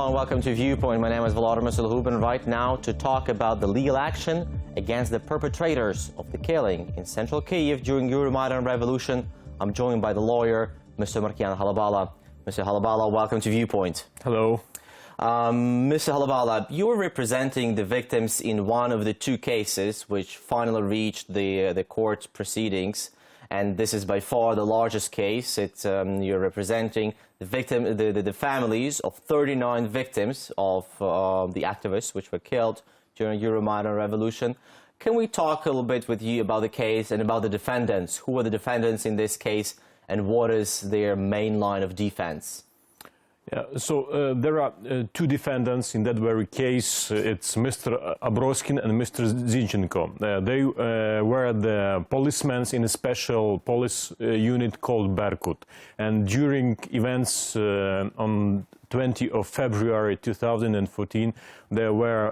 Hello and welcome to Viewpoint. My name is Volodymyr Solohub, and right now to talk about the legal action against the perpetrators of the killing in central Kyiv during Euromaidan Revolution, I'm joined by the lawyer, Mr Markiyan Halabala. Mr Halabala, welcome to Viewpoint. Hello. Mr Halabala, you were representing the victims in one of the two cases which finally reached the court proceedings. And this is by far the largest case. You're representing the families of 39 victims of the activists which were killed during Euromaidan Revolution. Can we talk a little bit with you about the case and about the defendants? Who are the defendants in this case and what is their main line of defense? Yeah, so there are two defendants in that very case. It's Mr. Abroskin and Mr. Zinchenko. They were the policemen in a special police unit called Berkut. And during events on 20th of February 2014, they were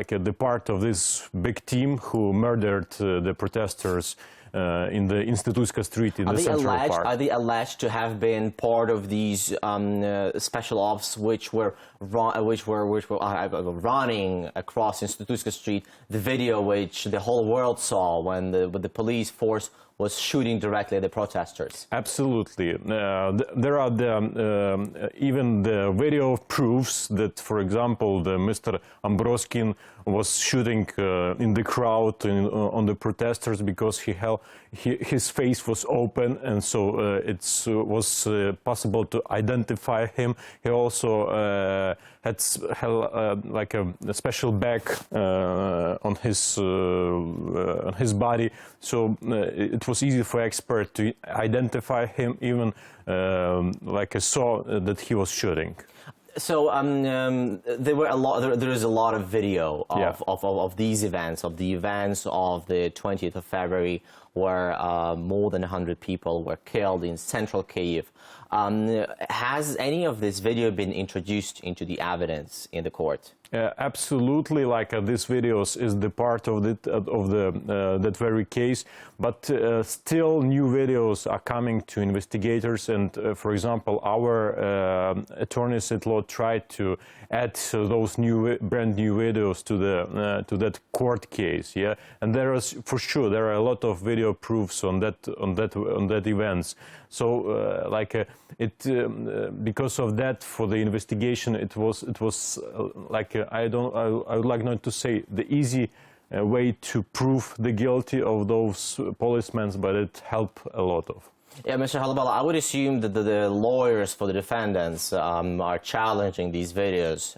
the part of this big team who murdered the protesters in the Institutska Street in the Central Park. Are they alleged to have been part of these special ops which were running across Institutska Street? The video which the whole world saw when the police force was shooting directly at the protesters. Absolutely. There are even the video proofs that, for example, Mr. Abroskin was shooting in the crowd on the protesters because his face was open, and so it was possible to identify him. He also had like a special bag on his body, so it was easy for experts to identify him, even saw that he was shooting. So there is a lot of video of these events, of the events of the 20th of February, where more than 100 people were killed in central Kyiv. Has any of this video been introduced into the evidence in the court? Absolutely, this videos is the part of that very case, but still new videos are coming to investigators, and for example, our attorneys at law tried to add those brand new videos to that court case, and there are a lot of video proofs on that events. So because of that, for the investigation, it was I would like not to say the easy way to prove the guilty of those policemen, but it helped a lot of. Yeah, Mr. Halabala, I would assume that the lawyers for the defendants are challenging these videos.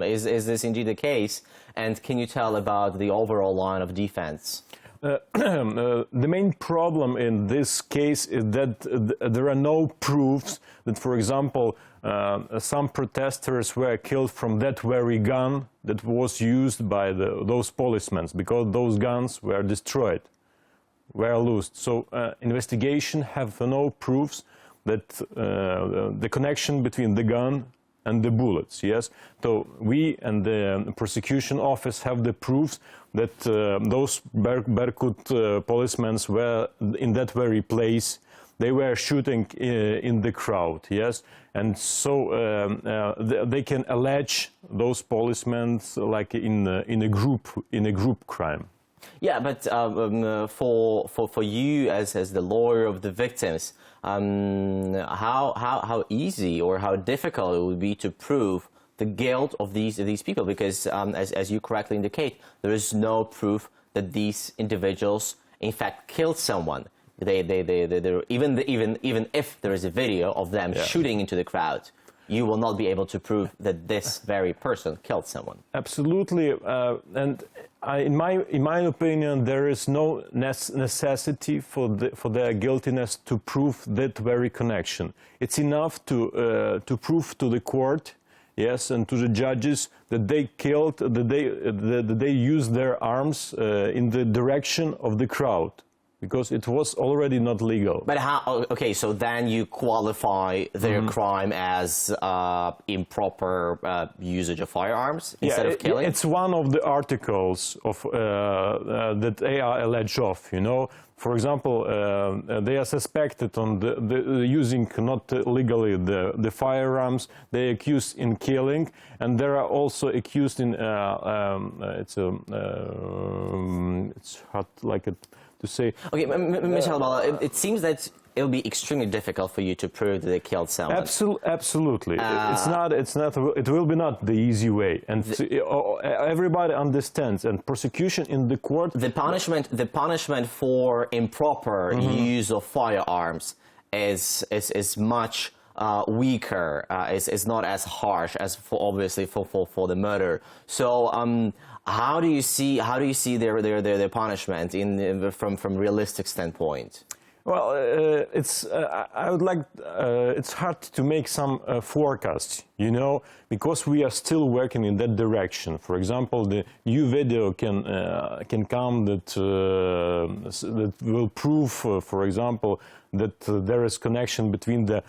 Is this indeed the case? And can you tell about the overall line of defense? The main problem in this case is that there are no proofs that, for example, some protesters were killed from that very gun that was used by those policemen, because those guns were destroyed, were lost. So investigation have no proofs that the connection between the gun and the bullets, yes? So we and the prosecution office have the proofs that those Berkut policemen were in that very place. They were shooting in the crowd, yes? And so they can allege those policemen in a group crime. Yeah, but for you as the lawyer of the victims, how easy or how difficult it would be to prove the guilt of these people? Because as you correctly indicate, there is no proof that these individuals in fact killed someone. Even if there is a video of them shooting into the crowd, you will not be able to prove that this very person killed someone. Absolutely, and in my opinion, there is no necessity for their guiltiness to prove that very connection. It's enough to prove to the court, yes, and to the judges that they killed, that they used their arms in the direction of the crowd. because it was already not legal. But how? Okay, so then you qualify their crime as improper usage of firearms instead of killing? It's one of the articles of that they are alleged of. You know, for example, they are suspected on the using not legally the firearms. They accused in killing, and they are also accused in it's hard to say. Okay, Mr. Halabala, it seems that it'll be extremely difficult for you to prove that they killed someone. Absolutely, it will be not the easy way, and everybody understands. And prosecution in the court. The punishment for improper use of firearms is much weaker. Is not as harsh as obviously for the murder. So. How do you see their punishment from realistic standpoint? Well, it's hard to make some forecasts, you know, because we are still working in that direction. For example, the new video can come that will prove, for example, that there is connection between the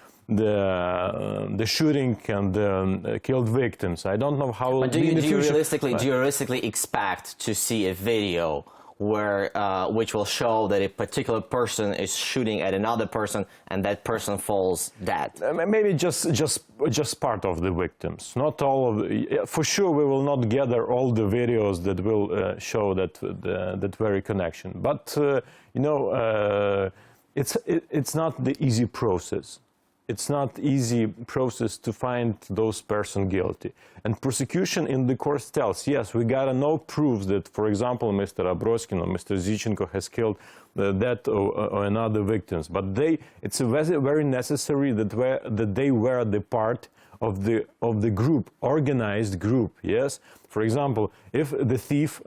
shooting and the killed victims. I don't know how. But do you realistically expect to see a video where which will show that a particular person is shooting at another person and that person falls dead? Maybe just part of the victims, not all of the. For sure, we will not gather all the videos that will show that very connection. But you know, it's not the easy process. It's not easy process to find those person guilty. And prosecution in the court tells, yes, we got no proofs that, for example, Mr. Abroskin or Mr. Zichenko has killed that or another victims. But it's very necessary that they were the part of the group, organized group. Yes. For example, if the thief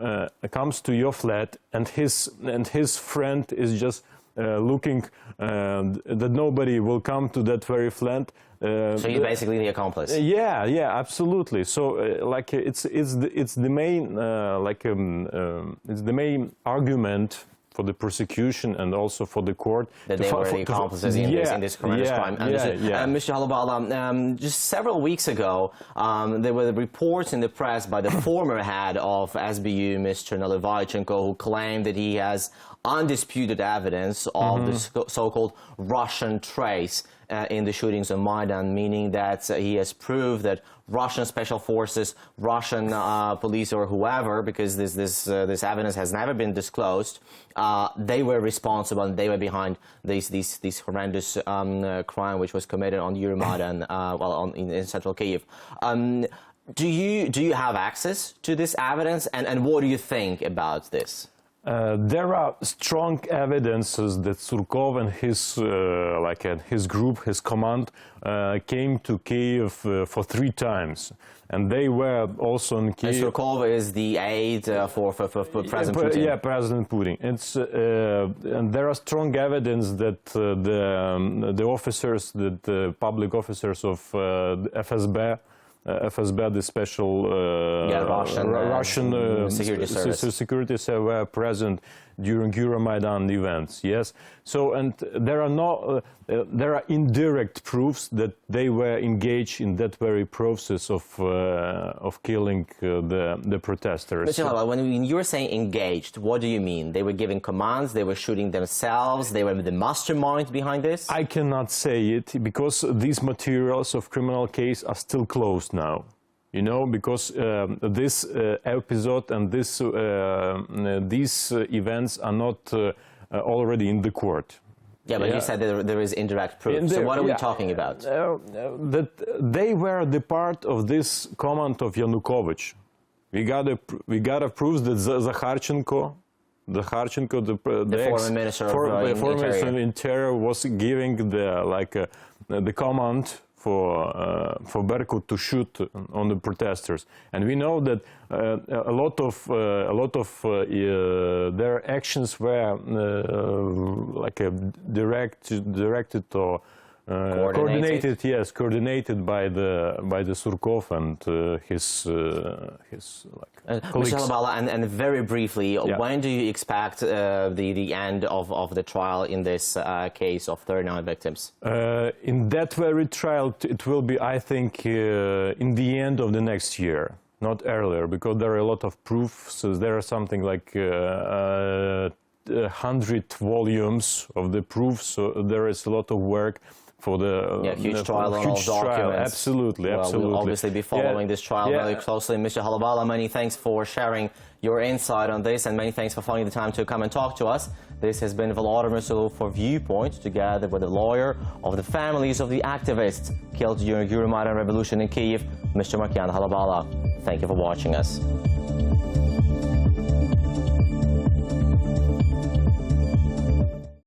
comes to your flat and his friend is just looking that nobody will come to that very flat. So you're basically the accomplice. Yeah, absolutely. So like it's the main it's the main argument for the prosecution and also for the court that they were the accomplices in this horrendous crime. Mr. Halabala, just several weeks ago, there were reports in the press by the former head of SBU, Mr. Nalyvaichenko, who claimed that he has undisputed evidence of the so-called Russian trace in the shootings on Maidan, meaning that he has proved that Russian special forces, Russian police or whoever, because this evidence has never been disclosed, they were responsible and they were behind this horrendous crime which was committed on Euromaidan, in central Kyiv. Do you have access to this evidence, and what do you think about this? There are strong evidences that Surkov and his group, his command, came to Kyiv for 3 times, and they were also in Kyiv. And Surkov is the aide for President Putin. Yeah, President Putin. It's and there are strong evidence that the officers, the public officers of FSB. FSB, the special Russian security service were present during Euromaidan events. Yes, so and there are indirect proofs that they were engaged in that very process of killing the protesters. Mr. Halabala, when you were saying engaged, what do you mean? They were giving commands, they were shooting themselves, they were the mastermind behind this? I cannot say it because these materials of criminal case are still closed now. You know, because this episode and these events are not already in the court. Yeah, but you said that there is indirect proof. So what are we talking about? That they were the part of this command of Yanukovych. We got a proof that Zakharchenko, the former minister of Interior, was giving the command for Berkut to shoot on the protesters, and we know that a lot of their actions were directed or coordinated by the Surkov and his colleagues. Mr. Halabala, and very briefly, when do you expect the end of the trial in this case of 39 victims? In that very trial, it will be, I think, in the end of the next year, not earlier, because there are a lot of proofs. So there are something like 100 volumes of the proofs, so there is a lot of work for the huge trial and all documents. Absolutely, absolutely. We'll obviously be following this trial very closely. Mr. Halabala, many thanks for sharing your insight on this, and many thanks for finding the time to come and talk to us. This has been Volodymyr Solohub for Viewpoint, together with the lawyer of the families of the activists killed during Euromaidan Revolution in Kyiv, Mr. Markiyan Halabala. Thank you for watching us.